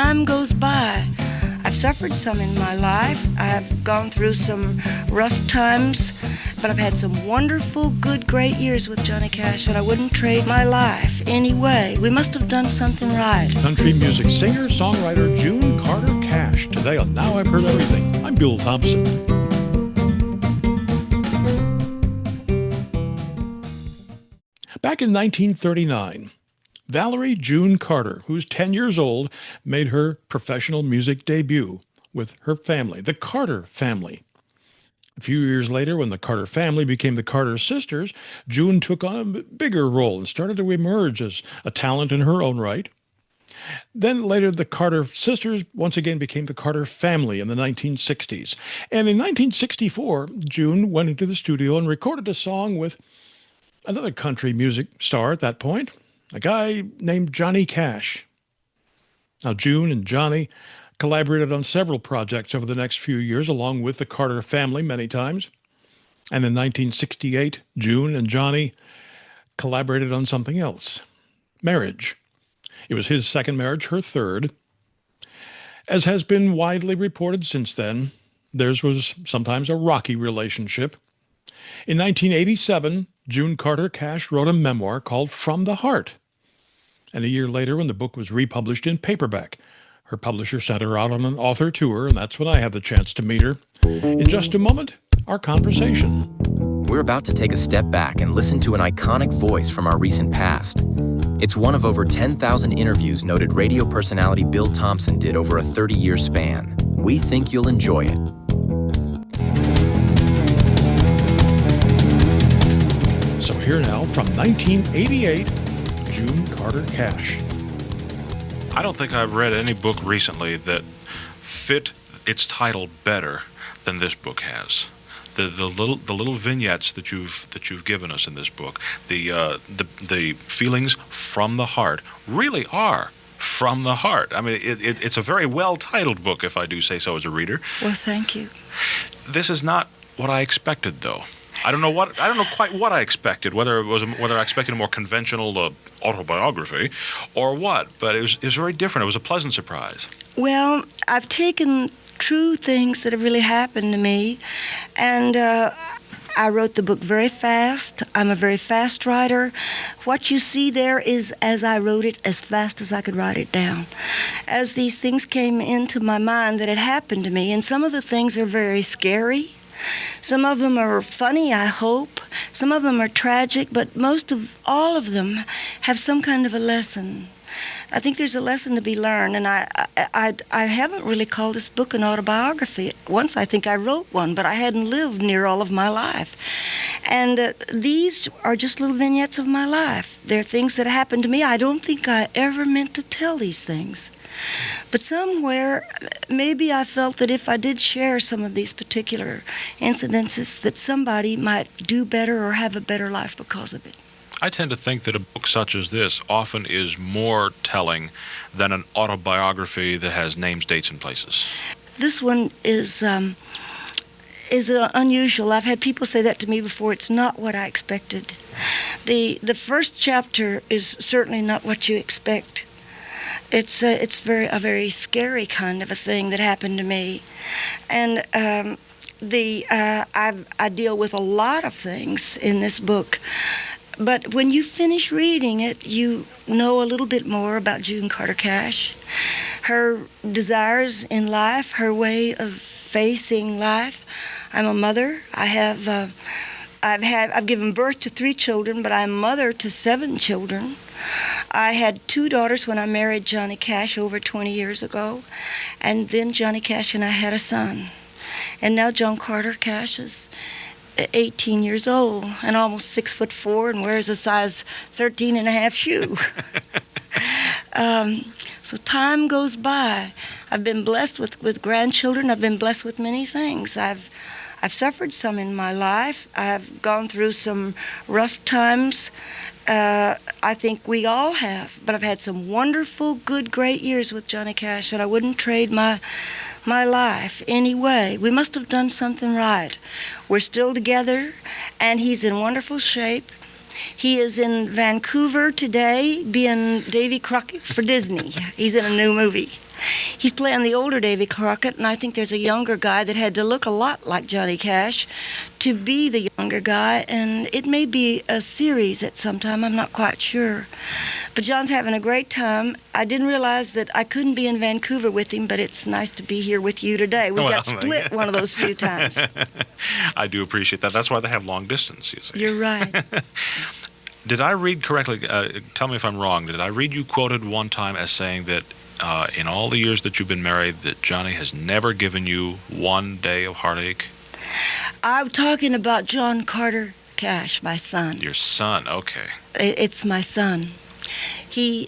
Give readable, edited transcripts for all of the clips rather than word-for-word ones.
time goes by. I've suffered some in my life. I've gone through some rough times, but I've had some wonderful, good, great years with Johnny Cash, and I wouldn't trade my life anyway. We must have done something right. Country music singer, songwriter June Carter Cash. Today on Now I've Heard Everything. I'm Bill Thompson. Back in 1939, Valerie June Carter, who's 10 years old, made her professional music debut with her family, the Carter family. A few years later, when the Carter family became the Carter sisters, June took on a bigger role and started to emerge as a talent in her own right. Then later, the Carter sisters once again became the Carter family in the 1960s. And in 1964, June went into the studio and recorded a song with another country music star at that point, a guy named Johnny Cash. Now, June and Johnny collaborated on several projects over the next few years, along with the Carter family many times. And in 1968, June and Johnny collaborated on something else, marriage. It was his second marriage, her third. As has been widely reported since then, theirs was sometimes a rocky relationship. In 1987, June Carter Cash wrote a memoir called From the Heart. And a year later, when the book was republished in paperback, her publisher sent her out on an author tour, and that's when I had the chance to meet her. In just a moment, our conversation. We're about to take a step back and listen to an iconic voice from our recent past. It's one of over 10,000 interviews noted radio personality Bill Thompson did over a 30-year span. We think you'll enjoy it. So here now, from 1988, June Carter Cash. I don't think I've read any book recently that fit its title better than this book has. The little vignettes that you've given us in this book, the feelings from the heart really are from the heart. I mean, it's a very well titled book, if I do say so as a reader. Well, thank you. This is not what I expected, though. I don't know quite what I expected. Whether I expected a more conventional autobiography, or what. But it was very different. It was a pleasant surprise. Well, I've taken true things that have really happened to me, and I wrote the book very fast. I'm a very fast writer. What you see there is as I wrote it, as fast as I could write it down. As these things came into my mind that had happened to me, and some of the things are very scary. Some of them are funny, I hope. Some of them are tragic, but most of all of them have some kind of a lesson. I think there's a lesson to be learned, and I haven't really called this book an autobiography. Once I think I wrote one, but I hadn't lived near all of my life. And these are just little vignettes of my life. They're things that happened to me. I don't think I ever meant to tell these things. But somewhere, maybe I felt that if I did share some of these particular incidences, that somebody might do better or have a better life because of it. I tend to think that a book such as this often is more telling than an autobiography that has names, dates, and places. This one is unusual. I've had people say that to me before. It's not what I expected. The first chapter is certainly not what you expect. It's a very scary kind of a thing that happened to me, and I deal with a lot of things in this book. But when you finish reading it, you know a little bit more about June Carter Cash, her desires in life, her way of facing life. I'm a mother. I've given birth to 3 children, but I'm mother to 7 children. I had 2 daughters when I married Johnny Cash over 20 years ago, and then Johnny Cash and I had a son. And now John Carter Cash is 18 years old and almost 6'4" and wears a size 13.5 shoe. So time goes by. I've been blessed with grandchildren. I've been blessed with many things. I've suffered some in my life. I've gone through some rough times. I think we all have. But I've had some wonderful, good, great years with Johnny Cash, and I wouldn't trade my life anyway. We must have done something right. We're still together, and he's in wonderful shape. He is in Vancouver today, being Davy Crockett for Disney. He's in a new movie. He's playing the older Davy Crockett, and I think there's a younger guy that had to look a lot like Johnny Cash to be the younger guy, and it may be a series at some time, I'm not quite sure. But John's having a great time. I didn't realize that I couldn't be in Vancouver with him, but it's nice to be here with you today. We got split one of those few times. I do appreciate that. That's why they have long distance, you see. You're right. Did I read correctly? Tell me if I'm wrong. Did I read you quoted one time as saying that in all the years that you've been married, that Johnny has never given you one day of heartache? I'm talking about John Carter Cash, my son. Your son, okay. It's my son.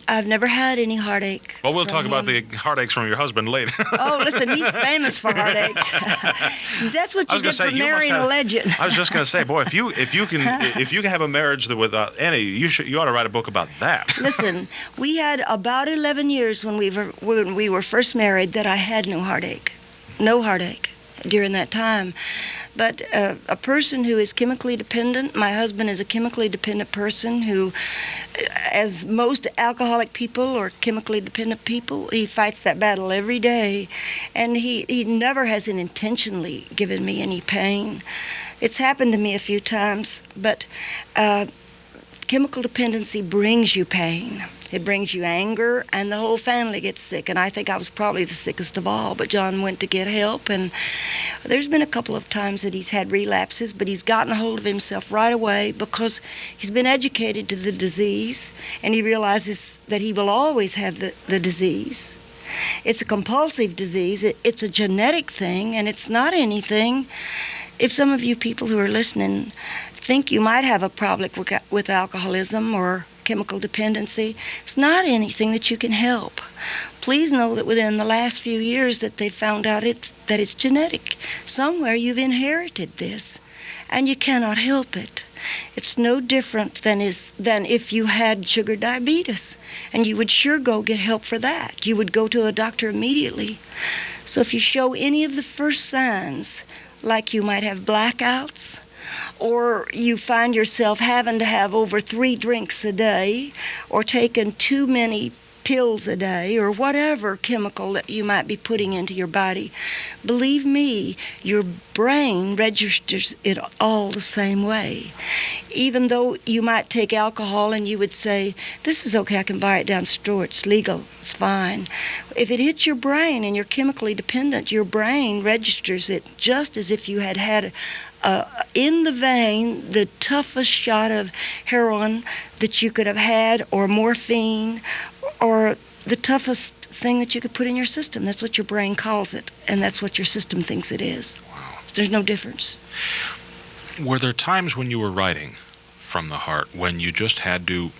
I've never had any heartache. Well, we'll talk about the heartaches from your husband later. Oh, listen, he's famous for heartaches. That's what you get for marrying a legend. I was just going to say, boy, if you can have a marriage that without any, you ought to write a book about that. Listen, we had about 11 years when we were first married that I had no heartache during that time. But a person who is chemically dependent, my husband is a chemically dependent person who, as most alcoholic people or chemically dependent people, he fights that battle every day. And he never has intentionally given me any pain. It's happened to me a few times, but chemical dependency brings you pain. It brings you anger, and the whole family gets sick. And I think I was probably the sickest of all, but John went to get help. And there's been a couple of times that he's had relapses, but he's gotten a hold of himself right away because he's been educated to the disease, and he realizes that he will always have the disease. It's a compulsive disease. It's a genetic thing, and it's not anything. If some of you people who are listening think you might have a problem with alcoholism or chemical dependency, it's not anything that you can help. Please know that within the last few years that they found out that it's genetic. Somewhere you've inherited this, and you cannot help it. It's no different than if you had sugar diabetes, and you would sure go get help for that. You would go to a doctor immediately. So if you show any of the first signs, like you might have blackouts, or you find yourself having to have over 3 drinks a day, or taking too many pills a day, or whatever chemical that you might be putting into your body, believe me, your brain registers it all the same way. Even though you might take alcohol and you would say, this is okay, I can buy it down the store, it's legal, it's fine. If it hits your brain and you're chemically dependent, your brain registers it just as if you had had in the vein the toughest shot of heroin that you could have had, or morphine, or the toughest thing that you could put in your system. That's what your brain calls it, and that's what your system thinks it is. Wow. There's no difference. Were there times when you were writing from the heart when you just had to,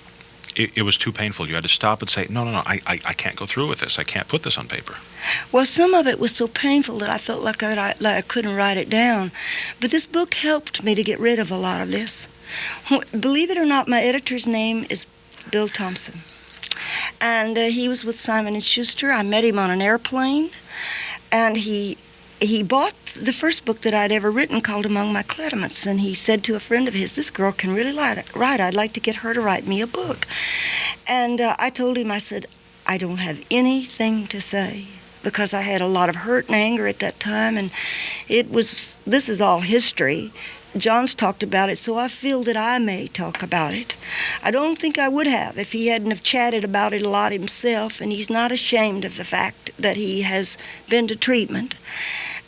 it was too painful, you had to stop and say, no, I can't go through with this, I can't put this on paper? Well, some of it was so painful that I felt like I couldn't write it down. But this book helped me to get rid of a lot of this. Believe it or not, my editor's name is Bill Thompson. And he was with Simon & Schuster. I met him on an airplane. And he bought the first book that I'd ever written called Among My Clediments. And he said to a friend of his, this girl can really write. I'd like to get her to write me a book. And I told him, I said, I don't have anything to say, because I had a lot of hurt and anger at that time, and this is all history. John's talked about it, so I feel that I may talk about it. I don't think I would have if he hadn't have chatted about it a lot himself, and he's not ashamed of the fact that he has been to treatment.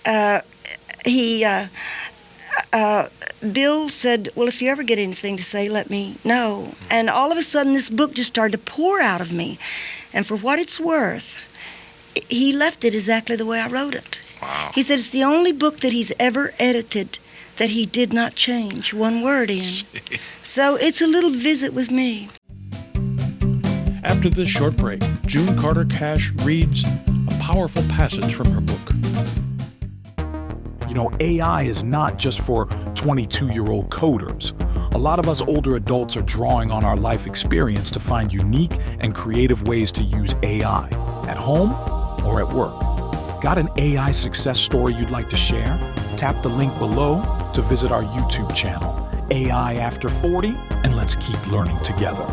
Bill said, well, if you ever get anything to say, let me know. And all of a sudden, this book just started to pour out of me. And for what it's worth, he left it exactly the way I wrote it. Wow. He said it's the only book that he's ever edited that he did not change one word in. So it's a little visit with me. After this short break, June Carter Cash reads a powerful passage from her book. You know, AI is not just for 22-year-old coders. A lot of us older adults are drawing on our life experience to find unique and creative ways to use AI, at home or at work. Got an AI success story you'd like to share? Tap the link below to visit our YouTube channel, AI After 40, and let's keep learning together.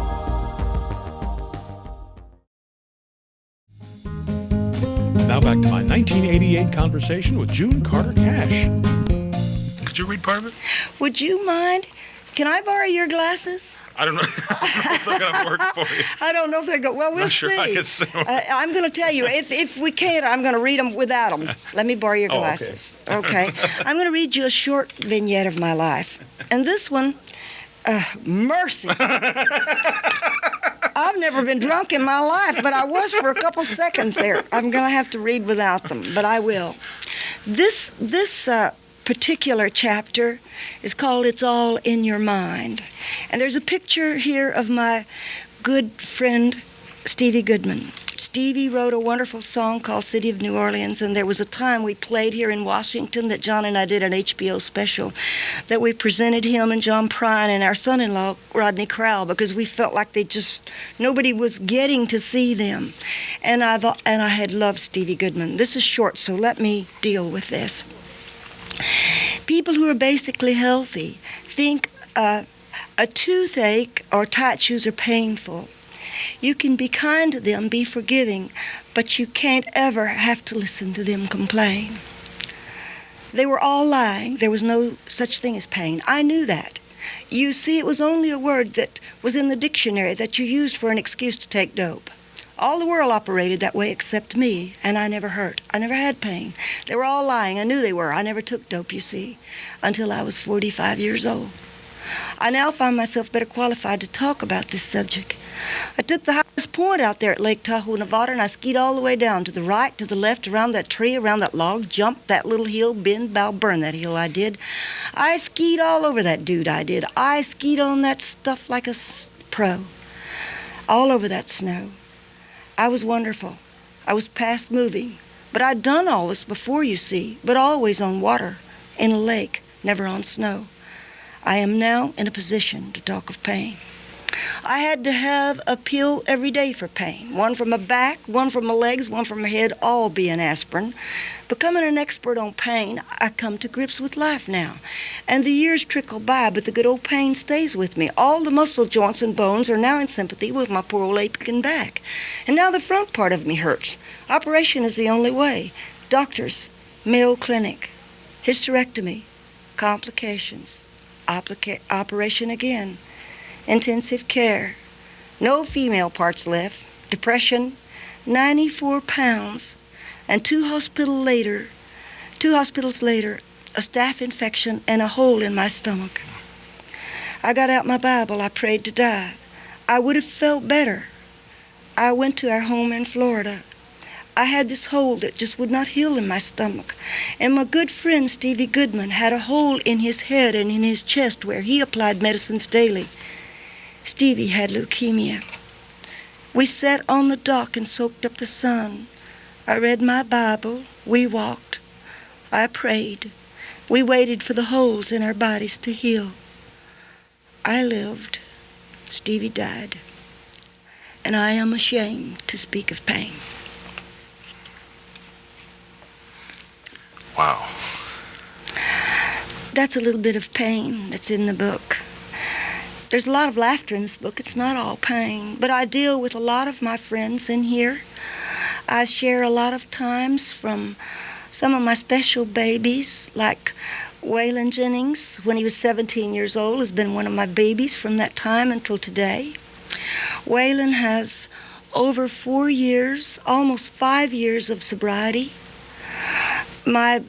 Now Now back to my 1988 conversation with June Carter Cash. Could you read part of it? Would you mind? Can I borrow your glasses? I don't know if they're going to work for you. I don't know if they're going. Well, we'll Not sure see. I can see 'em. I'm going to tell you, if we can't, I'm going to read them without them. Let me borrow your Oh, okay. glasses. Okay. I'm going to read you a short vignette of my life. And this one, mercy. I've never been drunk in my life, but I was for a couple seconds there. I'm going to have to read without them, but I will. This particular chapter is called It's All in Your Mind. And there's a picture here of my good friend, Stevie Goodman. Stevie wrote a wonderful song called City of New Orleans, and there was a time we played here in Washington that John and I did an HBO special that we presented him and John Prine and our son-in-law, Rodney Crowell, because we felt like nobody was getting to see them. And I had loved Stevie Goodman. This is short, so let me deal with this. People who are basically healthy think a toothache or tight shoes are painful. You can be kind to them, be forgiving, but you can't ever have to listen to them complain. They were all lying. There was no such thing as pain. I knew that. You see, it was only a word that was in the dictionary that you used for an excuse to take dope. All the world operated that way except me, and I never hurt. I never had pain. They were all lying. I knew they were. I never took dope, you see, until I was 45 years old. I now find myself better qualified to talk about this subject. I took the highest point out there at Lake Tahoe, Nevada, and I skied all the way down to the right, to the left, around that tree, around that log, jumped that little hill, bend, bow, burn that hill I did. I skied all over that dude I did. I skied on that stuff like a pro, all over that snow. I was wonderful. I was past moving. But I'd done all this before, you see, but always on water, in a lake, never on snow. I am now in a position to talk of pain. I had to have a pill every day for pain. One for my back, one for my legs, one for my head, all being aspirin. Becoming an expert on pain, I come to grips with life now. And the years trickle by, but the good old pain stays with me. All the muscle joints and bones are now in sympathy with my poor old aching back. And now the front part of me hurts. Operation is the only way. Doctors, Mayo Clinic, hysterectomy, complications, operation again. Intensive care, no female parts left, depression, 94 pounds, and two hospitals later, a staph infection and a hole in my stomach. I got out my Bible, I prayed to die. I would have felt better. I went to our home in Florida. I had this hole that just would not heal in my stomach. And my good friend Stevie Goodman had a hole in his head and in his chest where he applied medicines daily. Stevie had leukemia. We sat on the dock and soaked up the sun. I read my Bible. We walked. I prayed. We waited for the holes in our bodies to heal. I lived. Stevie died. And I am ashamed to speak of pain. Wow. That's a little bit of pain that's in the book. There's a lot of laughter in this book. It's not all pain. But I deal with a lot of my friends in here. I share a lot of times from some of my special babies, like Waylon Jennings, when he was 17 years old, has been one of my babies from that time until today. Waylon has over 4 years, almost 5 years of sobriety. My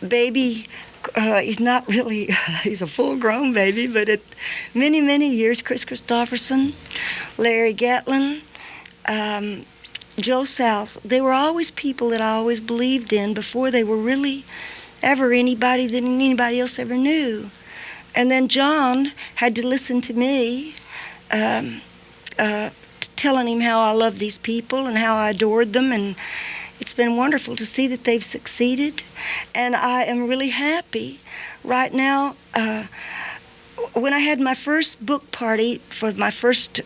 baby, he's not really, he's a full-grown baby, but at many, many years, Chris Christopherson, Larry Gatlin, Joe South, they were always people that I always believed in before they were really ever anybody that anybody else ever knew. And then John had to listen to me, telling him how I love these people and how I adored them, and it's been wonderful to see that they've succeeded, and I am really happy right now. When I had my first book party for my first,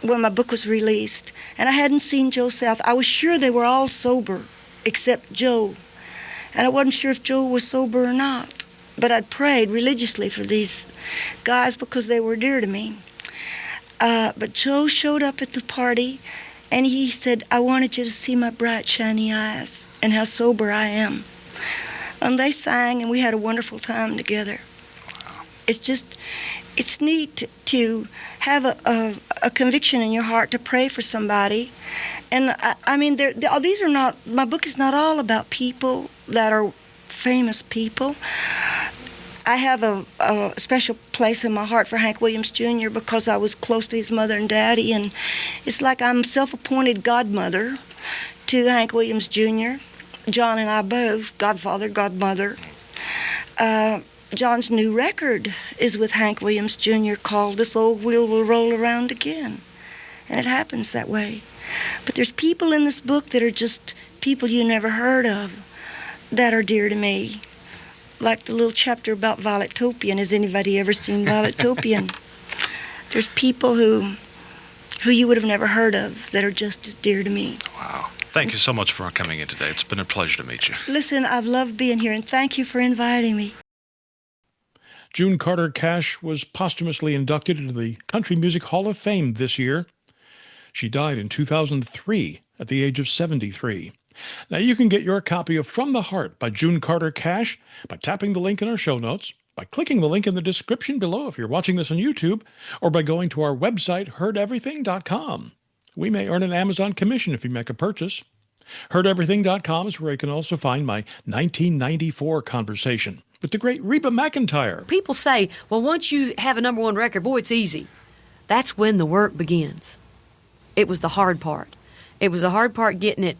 when my book was released, and I hadn't seen Joe South, I was sure they were all sober except Joe, and I wasn't sure if Joe was sober or not, but I'd prayed religiously for these guys because they were dear to me. But Joe showed up at the party. And he said, I wanted you to see my bright, shiny eyes and how sober I am. And they sang, and we had a wonderful time together. It's neat to have a conviction in your heart to pray for somebody. And I mean, these are not, my book is not all about people that are famous people. I have a special place in my heart for Hank Williams Jr. because I was close to his mother and daddy, and it's like I'm self-appointed godmother to Hank Williams Jr. John and I both, godfather, godmother. John's new record is with Hank Williams Jr. called This Old Wheel Will Roll Around Again. And it happens that way. But there's people in this book that are just people you never heard of that are dear to me. Like the little chapter about Violet Topian. Has anybody ever seen Violet Topian? There's people who you would have never heard of that are just as dear to me. Wow. Thank you so much for coming in today. It's been a pleasure to meet you. Listen, I've loved being here, and thank you for inviting me. June Carter Cash was posthumously inducted into the Country Music Hall of Fame this year. She died in 2003 at the age of 73. Now, you can get your copy of From the Heart by June Carter Cash by tapping the link in our show notes, by clicking the link in the description below if you're watching this on YouTube, or by going to our website, heardeverything.com. We may earn an Amazon commission if you make a purchase. Heardeverything.com is where you can also find my 1994 conversation with the great Reba McEntire. People say, well, once you have a number one record, boy, it's easy. That's when the work begins. It was the hard part. It was the hard part getting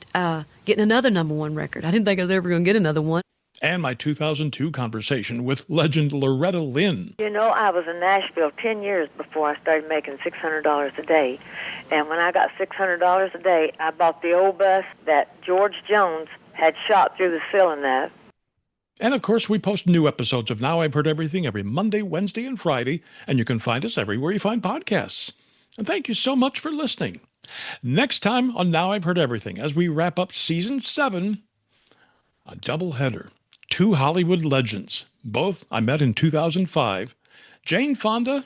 another number one record. I didn't think I was ever going to get another one. And my 2002 conversation with legend Loretta Lynn. You know, I was in Nashville 10 years before I started making $600 a day. And when I got $600 a day, I bought the old bus that George Jones had shot through the ceiling of. And of course, we post new episodes of Now I've Heard Everything every Monday, Wednesday, and Friday, and you can find us everywhere you find podcasts. And thank you so much for listening. Next time on Now I've Heard Everything, as we wrap up Season 7, a doubleheader. 2 Hollywood legends, both I met in 2005, Jane Fonda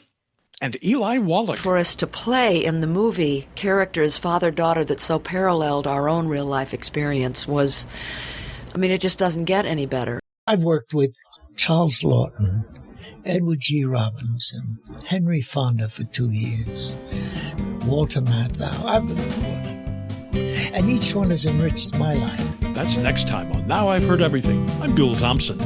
and Eli Wallach. For us to play in the movie characters, father-daughter, that so paralleled our own real-life experience was, it just doesn't get any better. I've worked with Charles Lawton, Edward G. Robinson, Henry Fonda for 2 years, Walter Matthau, and each one has enriched my life. That's next time on Now I've Heard Everything. I'm Buell Thompson.